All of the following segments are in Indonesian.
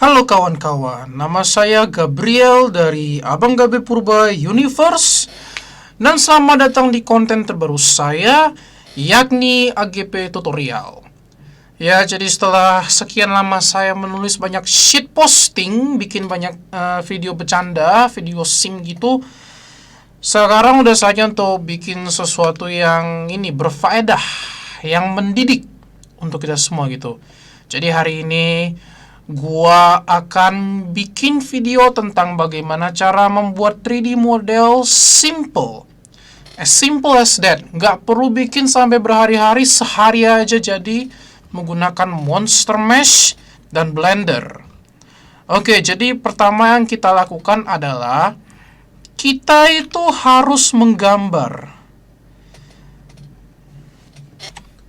Halo kawan-kawan, nama saya Gabriel dari Abang Gabe Purba Universe. Dan selamat datang di konten terbaru saya, yakni AGP Tutorial. Ya, jadi setelah sekian lama saya menulis banyak shit posting, bikin banyak video bercanda, video sim gitu, sekarang udah saatnya untuk bikin sesuatu yang ini berfaedah, yang mendidik untuk kita semua gitu. Jadi hari ini gua akan bikin video tentang bagaimana cara membuat 3D model simple. As simple as that. Nggak perlu bikin sampai berhari-hari, sehari aja jadi menggunakan Monster Mesh dan Blender. Oke, jadi pertama yang kita lakukan adalah kita itu harus menggambar.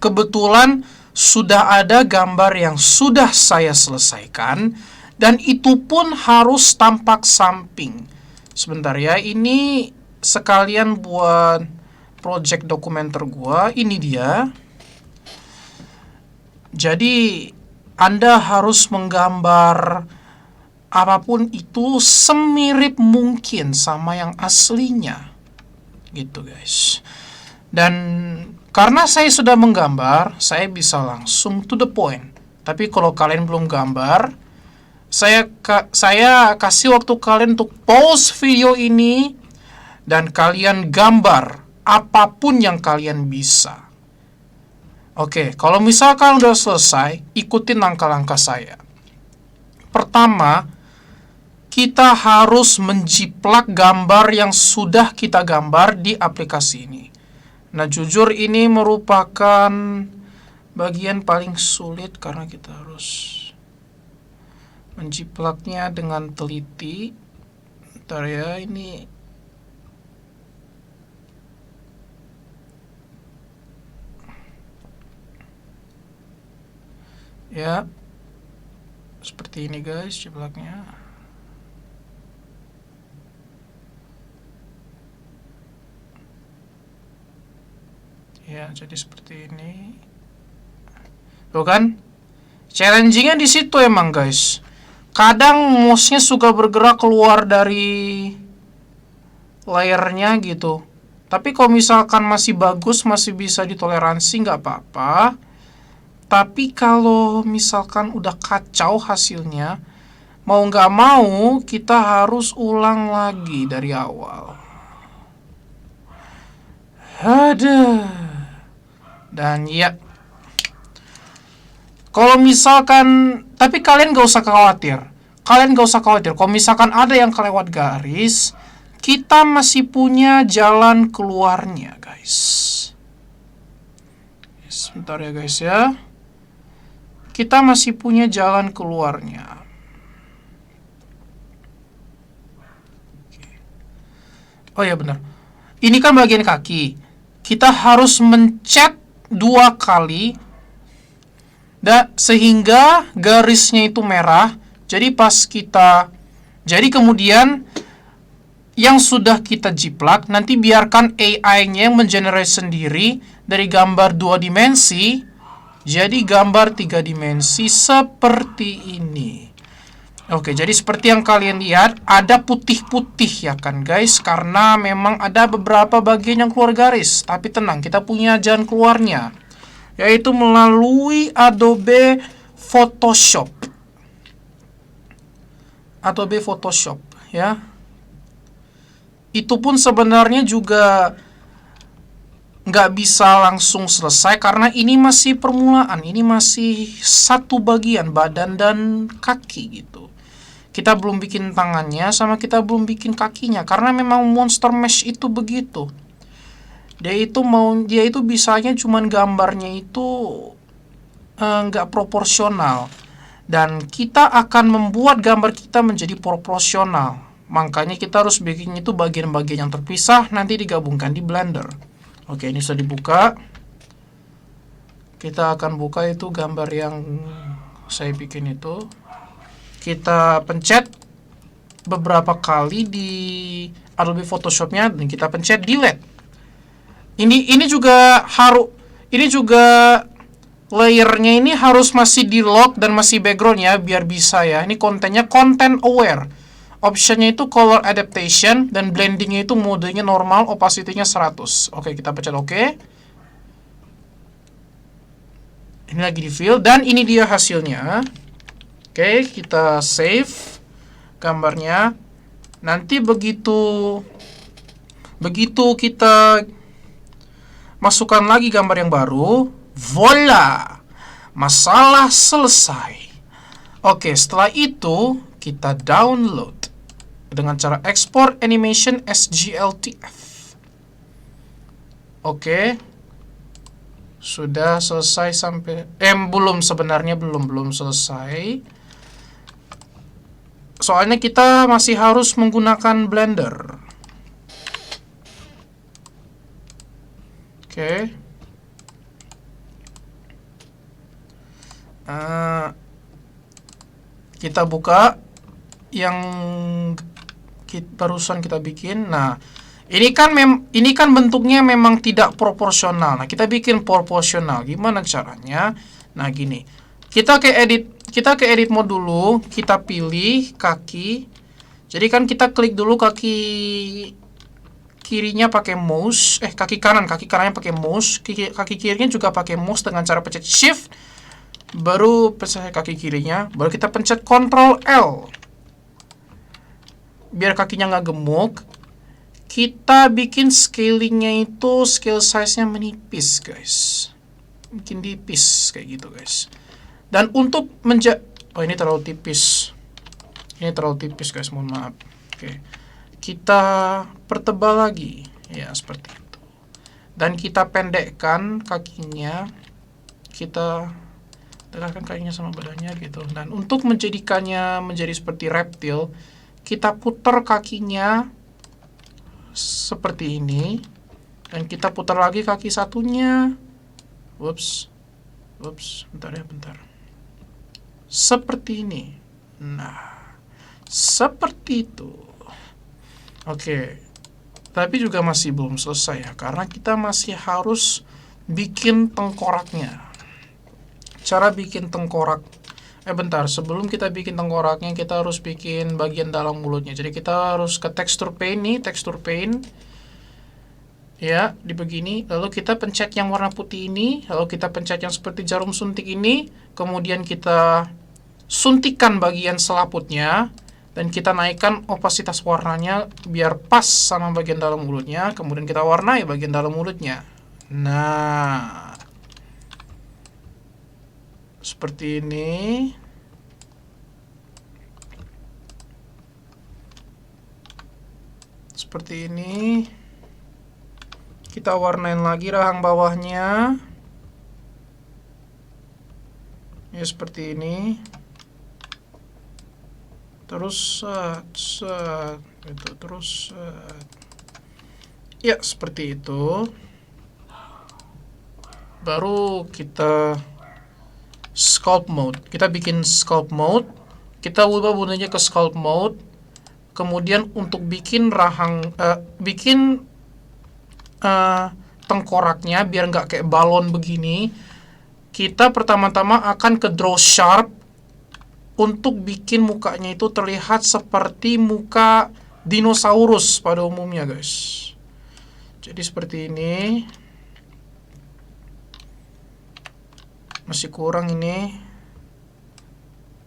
Kebetulan sudah ada gambar yang sudah saya selesaikan, dan itu pun harus tampak samping. Sebentar ya, ini sekalian buat project dokumenter gua. Ini dia. Jadi Anda harus menggambar apapun itu semirip mungkin sama yang aslinya, gitu guys. Dan karena saya sudah menggambar, saya bisa langsung to the point. Tapi kalau kalian belum gambar, saya kasih waktu kalian untuk pause video ini dan kalian gambar apapun yang kalian bisa. Oke, kalau misalkan udah selesai, ikutin langkah-langkah saya. Pertama, kita harus menjiplak gambar yang sudah kita gambar di aplikasi ini. Nah, jujur ini merupakan bagian paling sulit karena kita harus menjiplaknya dengan teliti. Bentar ya, ini ya seperti ini guys jiplaknya. Ya, jadi seperti ini. Tuh kan? Challenging-nya di situ emang, guys. Kadang mouse-nya suka bergerak keluar dari layernya gitu. Tapi kalau misalkan masih bagus, masih bisa ditoleransi, nggak apa-apa. Tapi kalau misalkan udah kacau hasilnya, mau nggak mau kita harus ulang lagi dari awal. Aduh. Dan ya, kalau misalkan, tapi kalian gak usah khawatir. Kalau misalkan ada yang kelewat garis, kita masih punya jalan keluarnya, guys. Sebentar ya, guys ya. Kita masih punya jalan keluarnya. Oh ya benar. Ini kan bagian kaki. Kita harus mencet 2 kali sehingga garisnya itu merah. Jadi kemudian yang sudah kita jiplak nanti biarkan AI-nya yang mengenerate sendiri dari gambar 2 dimensi jadi gambar 3 dimensi seperti ini. Oke, jadi seperti yang kalian lihat, ada putih-putih ya kan guys, karena memang ada beberapa bagian yang keluar garis. Tapi tenang, kita punya jalan keluarnya, yaitu melalui Adobe Photoshop. Adobe Photoshop ya. Itu pun sebenarnya juga nggak bisa langsung selesai, karena ini masih permulaan. Ini masih satu bagian, badan dan kaki gitu. Kita belum bikin tangannya, sama kita belum bikin kakinya, karena memang Monster Mesh itu begitu. Dia itu bisanya cuman gambarnya itu nggak proporsional, dan kita akan membuat gambar kita menjadi proporsional. Makanya kita harus bikin itu bagian-bagian yang terpisah, nanti digabungkan di Blender. Oke, ini sudah dibuka. Kita akan buka itu gambar yang saya bikin itu. Kita pencet beberapa kali di Adobe Photoshop-nya dan kita pencet delete. Ini juga layernya ini harus masih di lock dan masih background ya, biar bisa ya. Ini kontennya content aware. Optionnya itu color adaptation dan blendingnya itu modenya normal, opacity-nya 100. Oke, kita pencet oke. Ini lagi di fill dan ini dia hasilnya. Oke, kita save gambarnya. Nanti begitu kita masukkan lagi gambar yang baru, voila, masalah selesai. Oke, setelah itu kita download dengan cara export animation SGLTF. Oke, sudah selesai sampai belum, sebenarnya belum selesai. Soalnya kita masih harus menggunakan Blender. Oke. Kita buka yang barusan kita bikin. Nah, ini kan bentuknya memang tidak proporsional. Nah, kita bikin proporsional. Gimana caranya? Nah, gini. Kita ke edit mode dulu, kita pilih kaki. Jadi kan kita klik dulu kaki kirinya pakai mouse, kaki kanannya pakai mouse, kaki kirinya juga pakai mouse dengan cara pencet shift, baru pencet kaki kirinya, baru kita pencet Ctrl L. Biar kakinya nggak gemuk, kita bikin scalingnya itu scale size-nya menipis, guys. Bikin tipis kayak gitu, guys. Dan untuk ini terlalu tipis. Ini terlalu tipis, guys, mohon maaf. Oke. Kita pertebal lagi. Ya, seperti itu. Dan kita pendekkan kakinya. Kita dekatkan kakinya sama badannya gitu. Dan untuk menjadikannya menjadi seperti reptil, kita putar kakinya seperti ini, dan kita putar lagi kaki satunya. Bentar. Seperti ini. Nah, seperti itu. Oke. Tapi juga masih belum selesai ya, karena kita masih harus bikin tengkoraknya. Cara bikin tengkorak. Bentar, sebelum kita bikin tengkoraknya, kita harus bikin bagian dalam mulutnya. Jadi kita harus ke texture paint nih, texture paint. Ya, di begini. Lalu kita pencet yang warna putih ini, lalu kita pencet yang seperti jarum suntik ini, kemudian kita suntikkan bagian selaputnya, dan kita naikkan opasitas warnanya biar pas sama bagian dalam mulutnya, kemudian kita warnai bagian dalam mulutnya. Nah, seperti ini. Seperti ini. Kita warnain lagi rahang bawahnya. Ya, seperti ini. Terus gitu, terus ya, seperti itu. Baru kita sculpt mode. Kita bikin sculpt mode. Kita ubah bunyinya ke sculpt mode. Kemudian untuk bikin tengkoraknya biar nggak kayak balon begini, kita pertama-tama akan ke draw sharp untuk bikin mukanya itu terlihat seperti muka dinosaurus pada umumnya, guys. Jadi seperti ini. Masih kurang ini.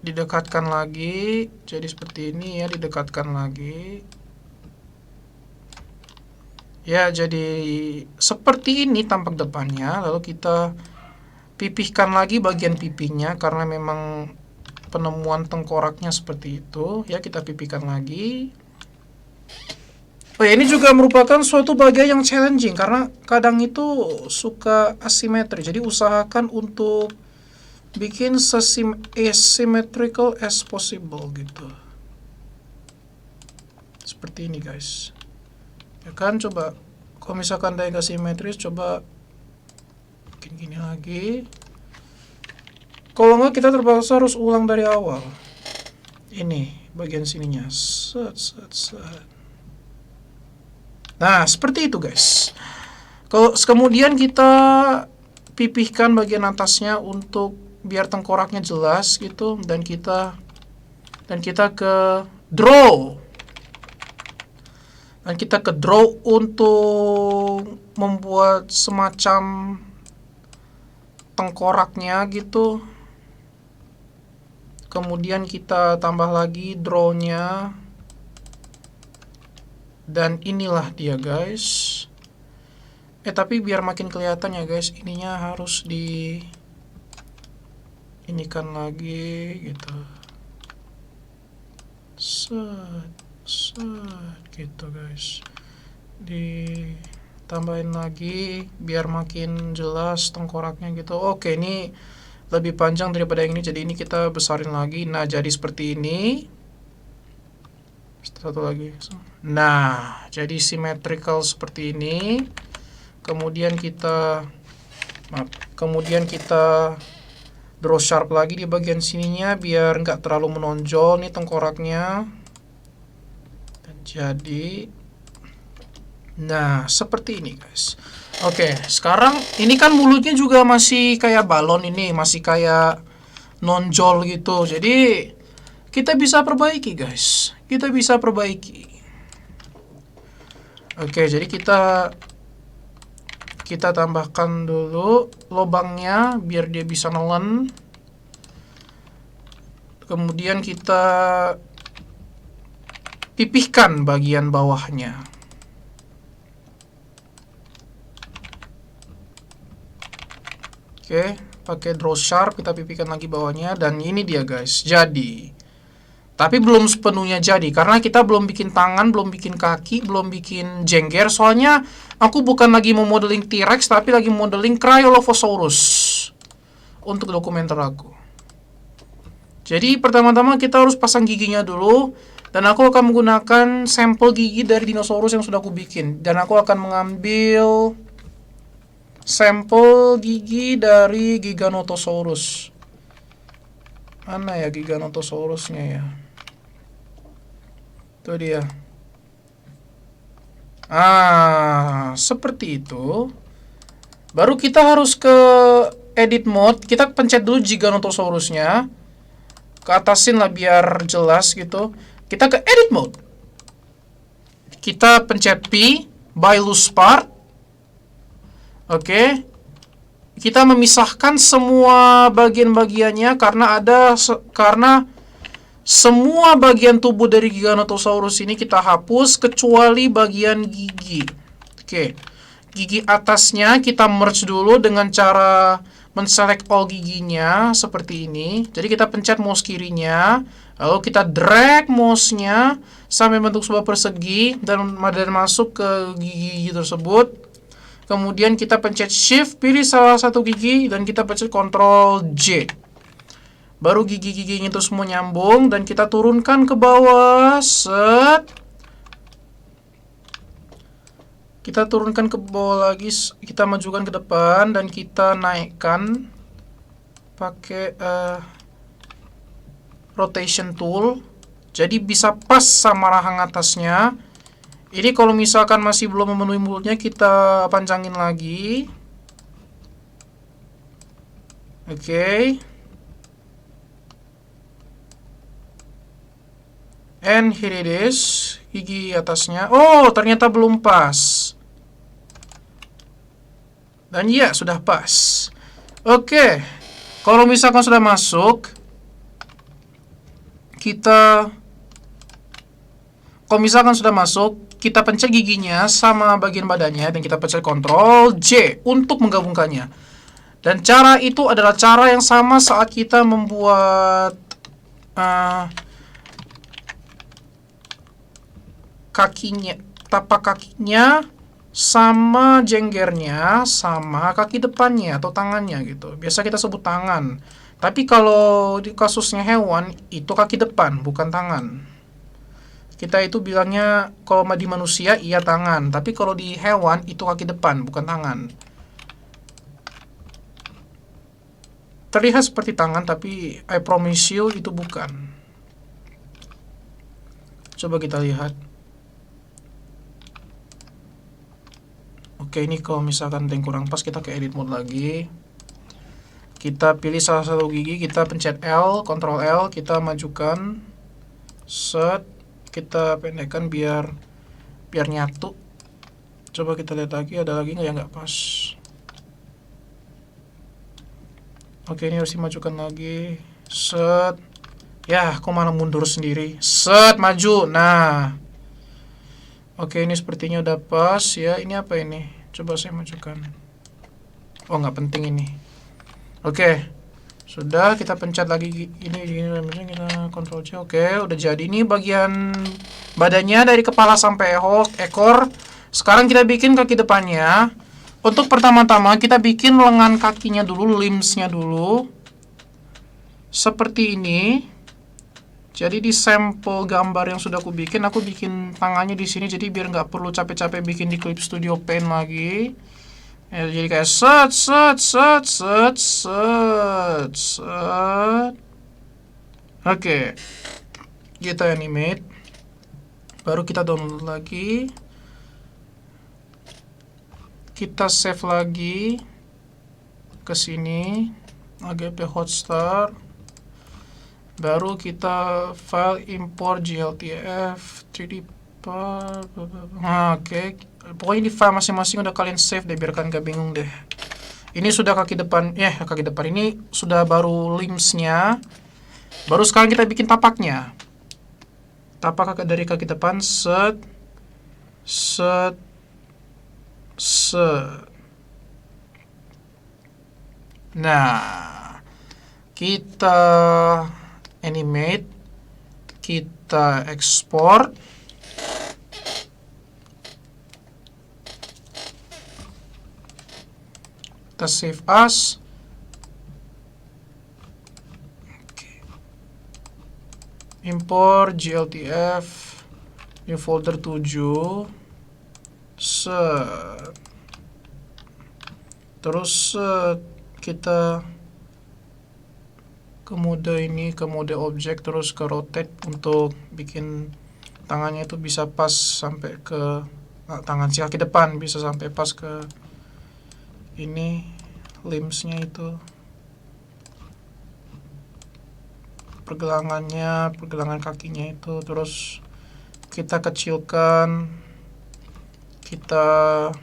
Didekatkan lagi. Jadi seperti ini ya, didekatkan lagi. Ya, jadi seperti ini tampak depannya. Lalu kita pipihkan lagi bagian pipinya karena memang penemuan tengkoraknya seperti itu. Ya, kita pipihkan lagi. Oh ya, ini juga merupakan suatu bagian yang challenging karena kadang itu suka asimetri. Jadi usahakan untuk bikin asymmetrical as possible gitu. Seperti ini, guys. Ya kan, coba kalau misalkan ada yang asimetris, coba bikin gini lagi. Kalau nggak, kita terpaksa harus ulang dari awal. Ini bagian sininya. Nah, seperti itu, guys. Kemudian kita pipihkan bagian atasnya untuk biar tengkoraknya jelas gitu, dan kita ke draw. Dan kita ke draw untuk membuat semacam tengkoraknya gitu. Kemudian kita tambah lagi drawnya. Dan inilah dia guys. Tapi biar makin kelihatan ya guys, ininya harus inikan lagi gitu. Set gitu guys. Ditambahin lagi biar makin jelas tengkoraknya gitu. Oke, ini lebih panjang daripada yang ini, jadi ini kita besarin lagi. Nah, jadi seperti ini. Satu lagi. Nah, jadi symmetrical seperti ini. Kemudian kita draw sharp lagi di bagian sininya biar nggak terlalu menonjol nih tengkoraknya. Dan jadi, nah seperti ini guys. Oke, sekarang ini kan mulutnya juga masih kayak balon ini, masih kayak nonjol gitu. Jadi kita bisa perbaiki guys. Kita bisa perbaiki. Oke, jadi kita tambahkan dulu lubangnya biar dia bisa nelen. Kemudian kita pipihkan bagian bawahnya. Oke, pakai draw sharp kita pipihkan lagi bawahnya, dan ini dia guys. Jadi, tapi belum sepenuhnya jadi karena kita belum bikin tangan, belum bikin kaki, belum bikin jengger. Soalnya aku bukan lagi mau modeling T-Rex, tapi lagi modeling Cryolophosaurus untuk dokumenter aku. Jadi pertama-tama kita harus pasang giginya dulu, dan aku akan menggunakan sampel gigi dari dinosaurus yang sudah aku bikin. Dan aku akan mengambil sampel gigi dari Giganotosaurus. Mana ya Giganotosaurusnya ya? Itu dia. Seperti itu. Baru kita harus ke edit mode. Kita pencet dulu Giganotosaurusnya. Ke atasin lah biar jelas gitu. Kita ke edit mode. Kita pencet P, by loose part. Oke. Kita memisahkan semua bagian-bagiannya karena semua bagian tubuh dari Giganotosaurus ini kita hapus kecuali bagian gigi. Oke. Gigi atasnya kita merge dulu dengan cara menselect all giginya seperti ini. Jadi kita pencet mouse kirinya, lalu kita drag mouse-nya sampai bentuk sebuah persegi dan masuk ke gigi tersebut. Kemudian kita pencet shift, pilih salah satu gigi, dan kita pencet Ctrl J. Baru gigi-giginya itu semua nyambung, dan kita turunkan ke bawah. Set. Kita turunkan ke bawah lagi, kita majukan ke depan, dan kita naikkan pakai rotation tool. Jadi bisa pas sama rahang atasnya. Ini kalau misalkan masih belum memenuhi mulutnya, kita panjangin lagi. Oke. And here it is. Gigi atasnya. Oh, ternyata belum pas. Dan ya, sudah pas. Oke. Kalau misalkan sudah masuk, kita pencet giginya sama bagian badannya, dan kita pencet Ctrl J untuk menggabungkannya. Dan cara itu adalah cara yang sama saat kita membuat kakinya, tapak kakinya sama jenggernya sama kaki depannya atau tangannya gitu. Biasa kita sebut tangan. Tapi kalau di kasusnya hewan itu kaki depan, bukan tangan. Kita itu bilangnya kalau di manusia iya tangan, tapi kalau di hewan itu kaki depan, bukan tangan. Terlihat seperti tangan, tapi I promise you itu bukan. Coba kita lihat. Oke, ini kalau misalkan ada yang kurang pas, kita ke edit mode lagi. Kita pilih salah satu gigi, kita pencet L, Ctrl L, kita majukan. Set, kita pendekkan biar nyatu. Coba kita lihat lagi, ada lagi nggak yang nggak pas. Oke, ini harus dimajukan lagi. Set. Ya, kok malah mundur sendiri. Set, maju. Nah. Oke, ini sepertinya udah pas ya. Ini apa ini? Coba saya majukan. Oh, nggak penting ini. Oke. Sudah, kita pencet lagi ini kita Ctrl C. Oke, udah jadi. Ini bagian badannya dari kepala sampai ekor. Sekarang kita bikin kaki depannya. Untuk pertama-tama kita bikin lengan kakinya dulu, limbs-nya dulu. Seperti ini. Jadi di sampel gambar yang sudah aku bikin tangannya di sini. Jadi biar nggak perlu capek-capek bikin di Clip Studio Paint lagi. Ya, jadi kayak set. Oke. Kita animate. Baru kita download lagi. Kita save lagi ke sini. AGP Hotstar. Baru kita file import GLTF 3D part. Oke. Pokoknya di file masing-masing udah kalian save deh, biar kalian gak bingung deh. Ini sudah kaki depan, ini sudah baru limbs-nya. Baru sekarang kita bikin tapaknya. Tapak dari kaki depan, set. Nah, kita animate, kita export. Kita save as. Import GLTF di folder 7. Terus kita ke mode ini, ke mode objek, terus ke rotate untuk bikin tangannya itu bisa pas sampai ke tangan si kaki depan bisa sampai pas ke ini limbs-nya itu. Pergelangan kakinya itu, terus kita kecilkan, kita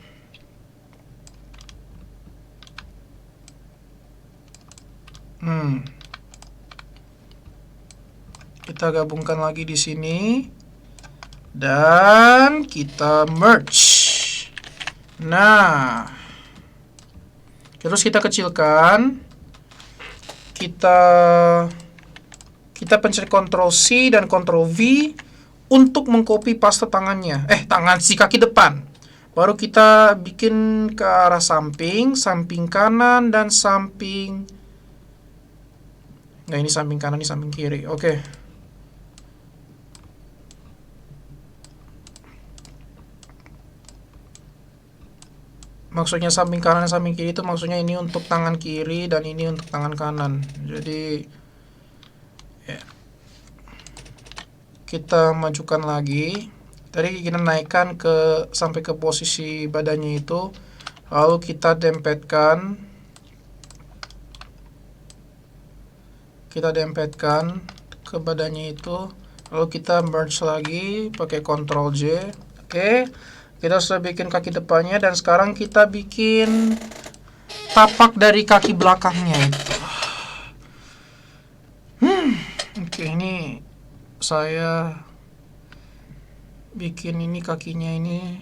gabungkan lagi di sini dan kita merge. Nah, terus kita kecilkan, kita pencet Ctrl C dan Ctrl V untuk mengcopy paste tangannya. Tangan si kaki depan. Baru kita bikin ke arah samping kanan dan samping. Nah, ini samping kanan, ini samping kiri. Oke. Maksudnya samping kanan dan samping kiri itu maksudnya ini untuk tangan kiri dan ini untuk tangan kanan. Jadi kita majukan lagi. Tadi kita naikkan sampai ke posisi badannya itu. Lalu kita dempetkan. Ke badannya itu. Lalu kita merge lagi pakai Ctrl J. Oke. Kita sudah bikin kaki depannya dan sekarang kita bikin tapak dari kaki belakangnya itu. Oke, ini saya bikin ini kakinya ini.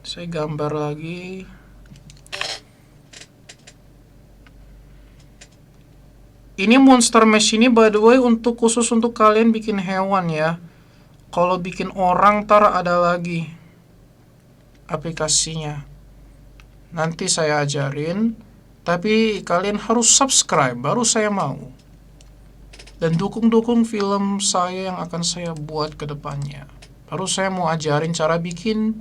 Saya gambar lagi. Ini monster mesh ini by the way khusus untuk kalian bikin hewan ya. Kalau bikin orang ntar ada lagi aplikasinya. Nanti saya ajarin, tapi kalian harus subscribe baru saya mau. Dan dukung film saya yang akan saya buat ke depannya. Baru saya mau ajarin cara bikin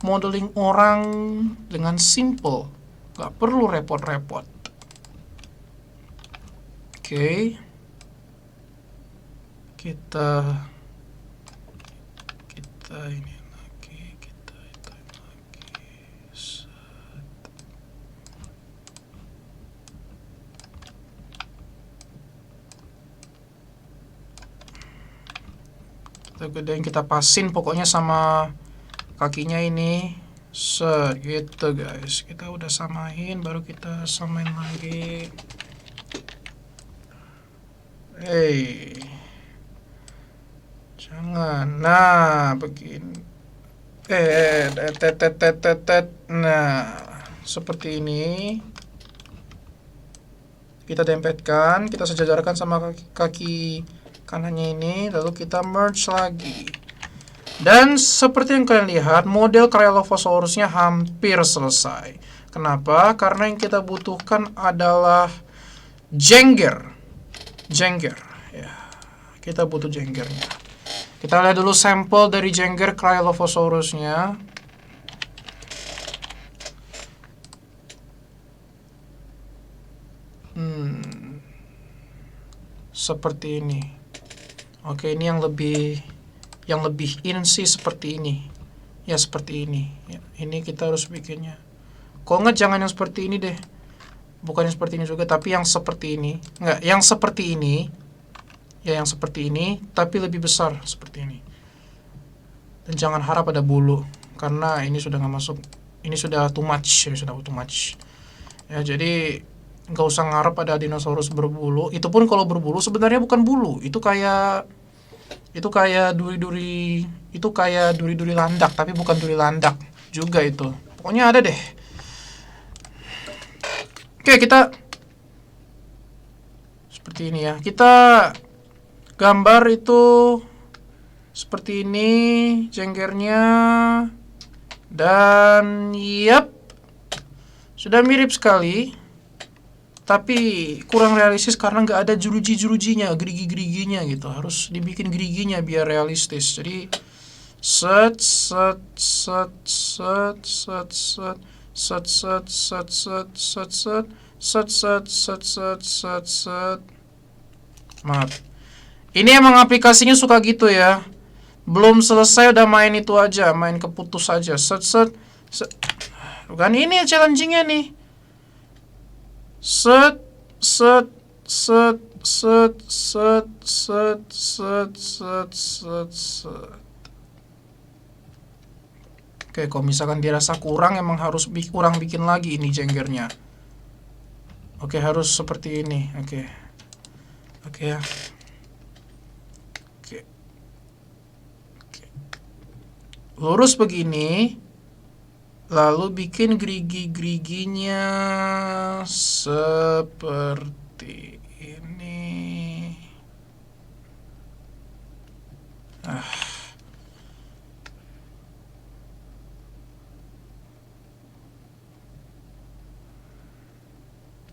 modeling orang dengan simple. Gak perlu repot-repot. Oke. Kita ini lagi, kita itu lagi. Kita gedein, kita pasin pokoknya sama kakinya ini. Set, gitu guys. Kita udah samain, baru kita samain lagi. Jangan. Nah, begini. Nah, seperti ini. Kita dempetkan, kita sejajarkan sama kaki kanannya ini, lalu kita merge lagi. Dan seperti yang kalian lihat, model Cryolophosaurusnya hampir selesai. Kenapa? Karena yang kita butuhkan adalah jengger. Ya, kita butuh jenggernya. Kita lihat dulu sampel dari jengger Cryolophosaurusnya. Seperti ini. Oke, ini yang lebih in sih seperti ini. Ya, seperti ini. Ya, ini kita harus bikinnya. Kok nggak jangan yang seperti ini deh. Bukan yang seperti ini juga, tapi yang seperti ini. Nggak, yang seperti ini. Ya, yang seperti ini, tapi lebih besar seperti ini. Dan jangan harap ada bulu, karena ini sudah nggak masuk. Ini sudah too much. Ya, jadi nggak usah ngarep ada dinosaurus berbulu. Itu pun kalau berbulu sebenarnya bukan bulu. Itu kayak duri-duri landak, tapi bukan duri landak juga itu. Pokoknya ada deh. Oke, kita seperti ini ya. Kita gambar itu seperti ini jenggernya. Dan yap, sudah mirip sekali. Tapi kurang realistis karena nggak ada jeruji-jerujinya, gerigi-geriginya gitu. Harus dibikin geriginya biar realistis. Jadi set. Maaf. Ini emang aplikasinya suka gitu ya. Belum selesai udah main itu aja, main keputus aja. Set. Bukan ini challenging-nya nih. Set. Oke, kalau misalkan dirasa kurang, emang harus kurang bikin lagi ini jenggernya. Oke, harus seperti ini. Oke ya. Oke. Lurus begini. Lalu bikin gerigi-geriginya seperti ini.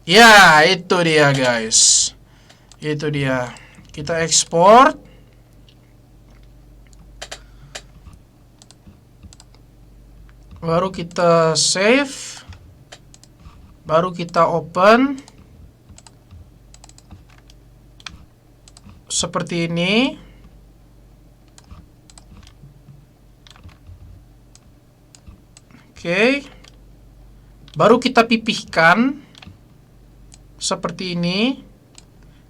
Ya, itu dia guys. Itu dia. Kita ekspor. Baru kita save. Baru kita open. Seperti ini. Oke. Baru kita pipihkan. Seperti ini.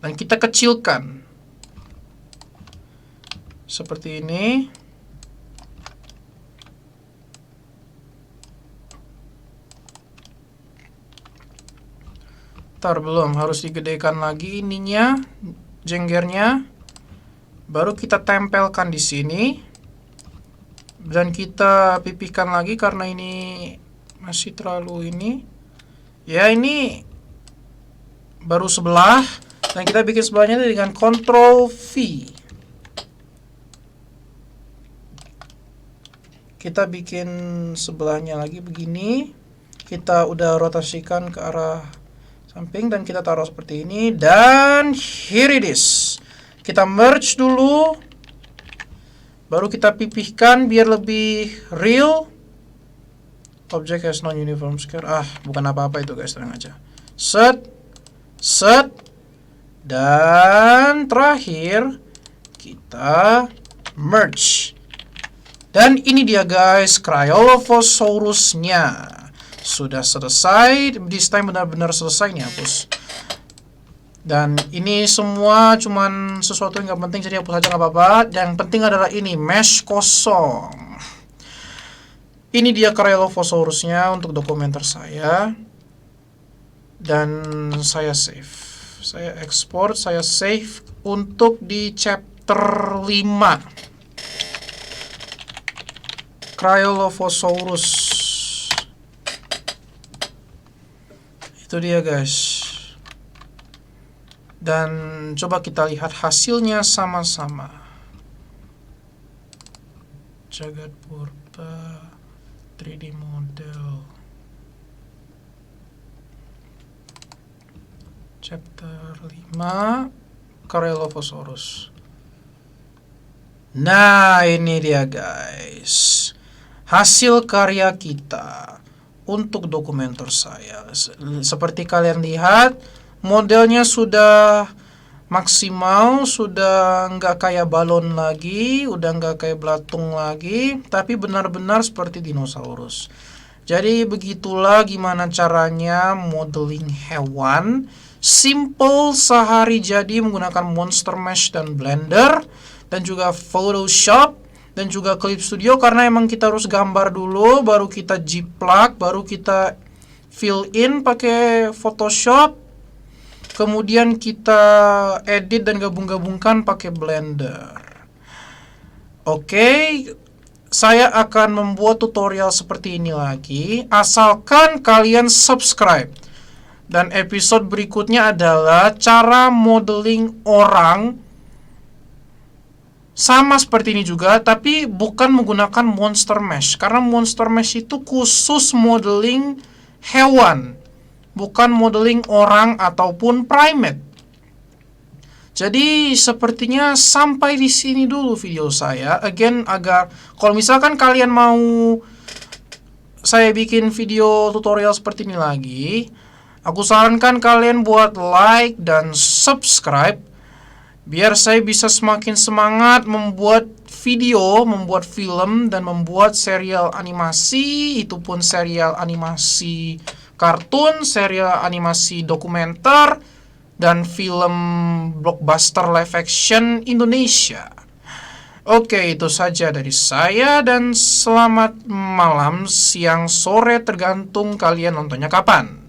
Dan kita kecilkan. Seperti ini. Belum, harus digedekan lagi ininya, jenggernya. Baru kita tempelkan di sini. Dan kita pipihkan lagi karena ini masih terlalu ini. Ya, ini baru sebelah. Dan kita bikin sebelahnya dengan Ctrl V. Kita bikin sebelahnya lagi begini. Kita udah rotasikan ke arah samping dan kita taruh seperti ini. Dan here it is. Kita merge dulu. Baru kita pipihkan biar lebih real. Object has non-uniform scale. Bukan apa-apa itu guys, tenang aja. Set. Dan terakhir kita merge. Dan ini dia guys, Cryolophosaurusnya. Sudah selesai. This time benar-benar selesai nih, hapus. Dan ini semua cuman sesuatu yang gak penting, jadi hapus aja gak apa-apa. Yang penting adalah ini, mesh kosong. Ini dia Cryolophosaurusnya untuk dokumenter saya. Dan saya save. Saya ekspor, saya save untuk di chapter 5. Cryolophosaurus. Itu dia guys. Dan coba kita lihat hasilnya sama-sama. Jagat purba 3D model. Chapter 5 Cryolophosaurus. Nah, ini dia guys. Hasil karya kita untuk dokumenter saya. Seperti kalian lihat, modelnya sudah maksimal, sudah nggak kayak balon lagi, udah nggak kayak belatung lagi, tapi benar-benar seperti dinosaurus. Jadi begitulah gimana caranya modeling hewan. Simple sehari jadi menggunakan Monster Mesh dan Blender, dan juga Photoshop, dan juga Clip Studio, karena emang kita harus gambar dulu, baru kita jiplak, baru kita fill in pakai Photoshop, kemudian kita edit dan gabung-gabungkan pakai Blender. Oke, saya akan membuat tutorial seperti ini lagi, asalkan kalian subscribe. Dan episode berikutnya adalah cara modeling orang, sama seperti ini juga, tapi bukan menggunakan Monster Mesh, karena Monster Mesh itu khusus modeling hewan, bukan modeling orang ataupun primate. Jadi sepertinya sampai di sini dulu video saya. Again, agar kalau misalkan kalian mau saya bikin video tutorial seperti ini lagi, aku sarankan kalian buat like dan subscribe, biar saya bisa semakin semangat membuat video, membuat film, dan membuat serial animasi. Itu pun serial animasi kartun, serial animasi dokumenter, dan film blockbuster live action Indonesia. Oke, itu saja dari saya, dan selamat malam, siang, sore, tergantung kalian nontonnya kapan.